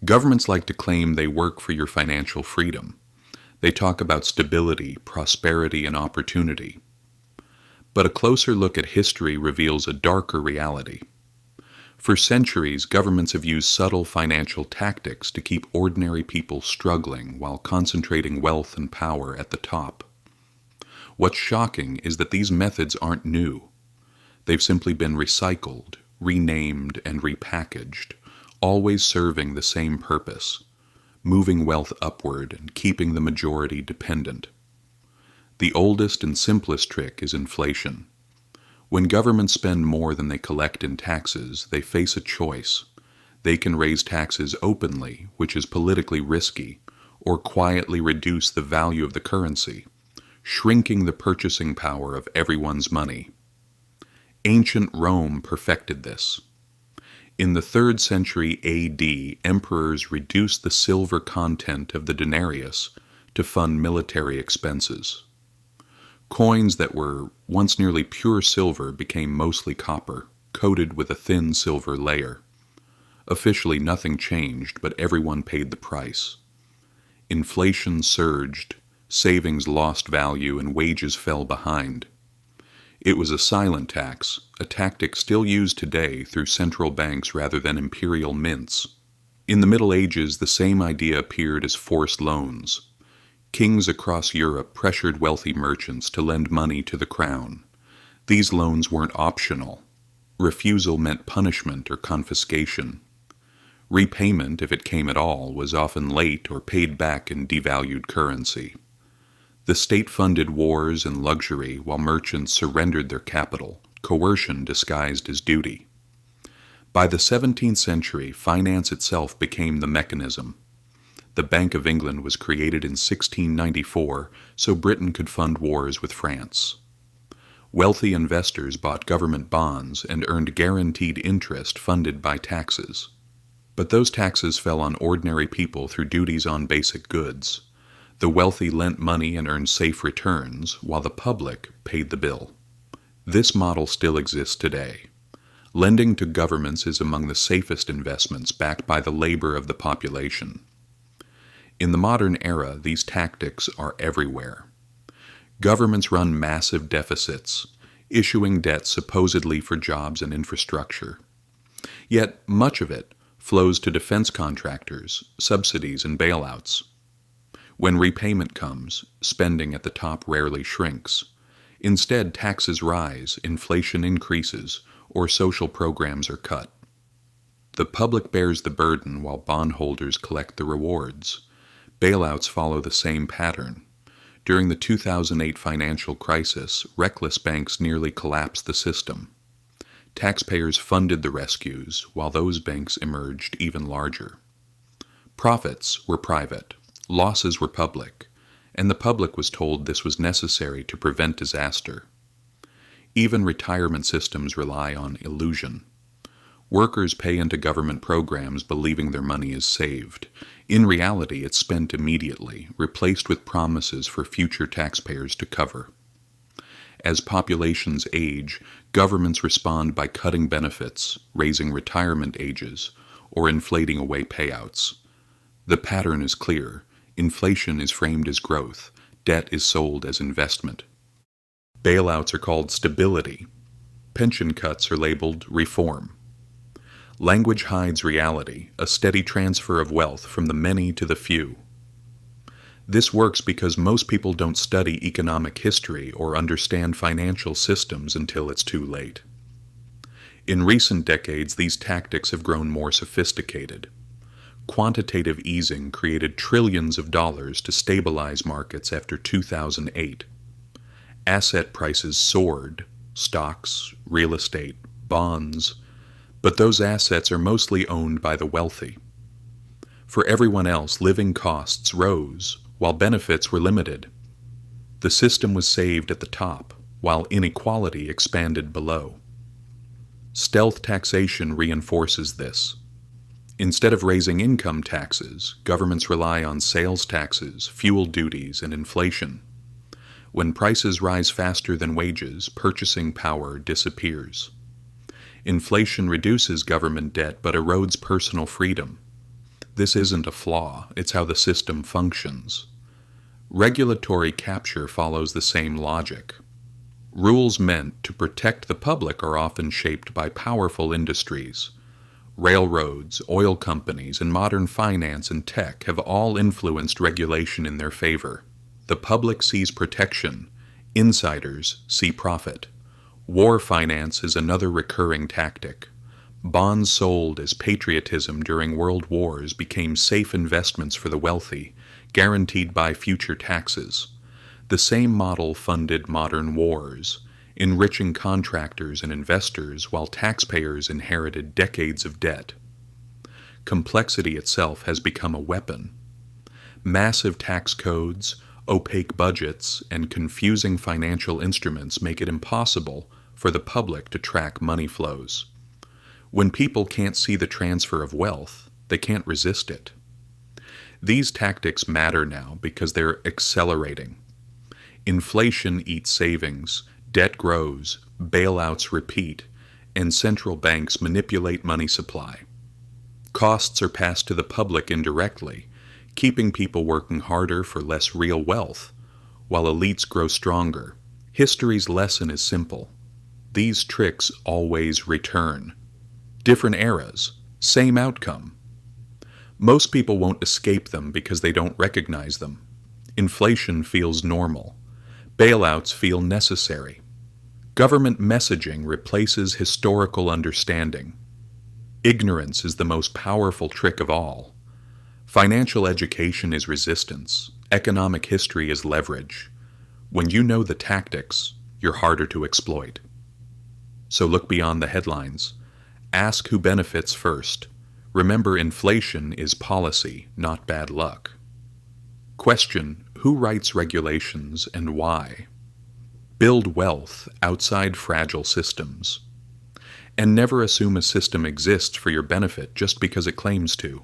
Governments like to claim they work for your financial freedom. They talk about stability, prosperity, and opportunity. But a closer look at history reveals a darker reality. For centuries, governments have used subtle financial tactics to keep ordinary people struggling while concentrating wealth and power at the top. What's shocking is that these methods aren't new. They've simply been recycled, renamed, and repackaged, always serving the same purpose: moving wealth upward and keeping the majority dependent. The oldest and simplest trick is inflation. When governments spend more than they collect in taxes, they face a choice. They can raise taxes openly, which is politically risky, or quietly reduce the value of the currency, shrinking the purchasing power of everyone's money. Ancient Rome perfected this. In the 3rd century AD, emperors reduced the silver content of the denarius to fund military expenses. Coins that were once nearly pure silver became mostly copper, coated with a thin silver layer. Officially nothing changed, but everyone paid the price. Inflation surged, savings lost value, and wages fell behind. It was a silent tax, a tactic still used today through central banks rather than imperial mints. In the Middle Ages, the same idea appeared as forced loans. Kings across Europe pressured wealthy merchants to lend money to the crown. These loans weren't optional. Refusal meant punishment or confiscation. Repayment, if it came at all, was often late or paid back in devalued currency. The state funded wars and luxury while merchants surrendered their capital, coercion disguised as duty. By the 17th century, finance itself became the mechanism. The Bank of England was created in 1694 so Britain could fund wars with France. Wealthy investors bought government bonds and earned guaranteed interest funded by taxes. But those taxes fell on ordinary people through duties on basic goods. The wealthy lent money and earned safe returns, while the public paid the bill. This model still exists today. Lending to governments is among the safest investments backed by the labor of the population. In the modern era, these tactics are everywhere. Governments run massive deficits, issuing debt supposedly for jobs and infrastructure. Yet much of it flows to defense contractors, subsidies, and bailouts. When repayment comes, spending at the top rarely shrinks. Instead, taxes rise, inflation increases, or social programs are cut. The public bears the burden while bondholders collect the rewards. Bailouts follow the same pattern. During the 2008 financial crisis, reckless banks nearly collapsed the system. Taxpayers funded the rescues, while those banks emerged even larger. Profits were private. Losses were public, and the public was told this was necessary to prevent disaster. Even retirement systems rely on illusion. Workers pay into government programs believing their money is saved. In reality, it's spent immediately, replaced with promises for future taxpayers to cover. As populations age, governments respond by cutting benefits, raising retirement ages, or inflating away payouts. The pattern is clear. Inflation is framed as growth. Debt is sold as investment. Bailouts are called stability. Pension cuts are labeled reform. Language hides reality, a steady transfer of wealth from the many to the few. This works because most people don't study economic history or understand financial systems until it's too late. In recent decades, these tactics have grown more sophisticated. Quantitative easing created trillions of dollars to stabilize markets after 2008. Asset prices soared, stocks, real estate, bonds, but those assets are mostly owned by the wealthy. For everyone else, living costs rose, while benefits were limited. The system was saved at the top, while inequality expanded below. Stealth taxation reinforces this. Instead of raising income taxes, governments rely on sales taxes, fuel duties, and inflation. When prices rise faster than wages, purchasing power disappears. Inflation reduces government debt but erodes personal freedom. This isn't a flaw, it's how the system functions. Regulatory capture follows the same logic. Rules meant to protect the public are often shaped by powerful industries. Railroads, oil companies, and modern finance and tech have all influenced regulation in their favor. The public sees protection, insiders see profit. War finance is another recurring tactic. Bonds sold as patriotism during world wars became safe investments for the wealthy, guaranteed by future taxes. The same model funded modern wars, enriching contractors and investors while taxpayers inherited decades of debt. Complexity itself has become a weapon. Massive tax codes, opaque budgets, and confusing financial instruments make it impossible for the public to track money flows. When people can't see the transfer of wealth, they can't resist it. These tactics matter now because they're accelerating. Inflation eats savings, debt grows, bailouts repeat, and central banks manipulate money supply. Costs are passed to the public indirectly, keeping people working harder for less real wealth, while elites grow stronger. History's lesson is simple. These tricks always return. Different eras, same outcome. Most people won't escape them because they don't recognize them. Inflation feels normal. Bailouts feel necessary. Government messaging replaces historical understanding. Ignorance is the most powerful trick of all. Financial education is resistance. Economic history is leverage. When you know the tactics, you're harder to exploit. So look beyond the headlines. Ask who benefits first. Remember, inflation is policy, not bad luck. Question: who writes regulations and why? Build wealth outside fragile systems. And never assume a system exists for your benefit just because it claims to.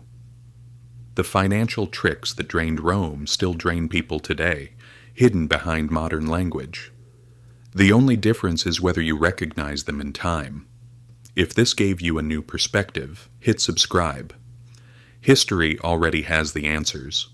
The financial tricks that drained Rome still drain people today, hidden behind modern language. The only difference is whether you recognize them in time. If this gave you a new perspective, hit subscribe. History already has the answers.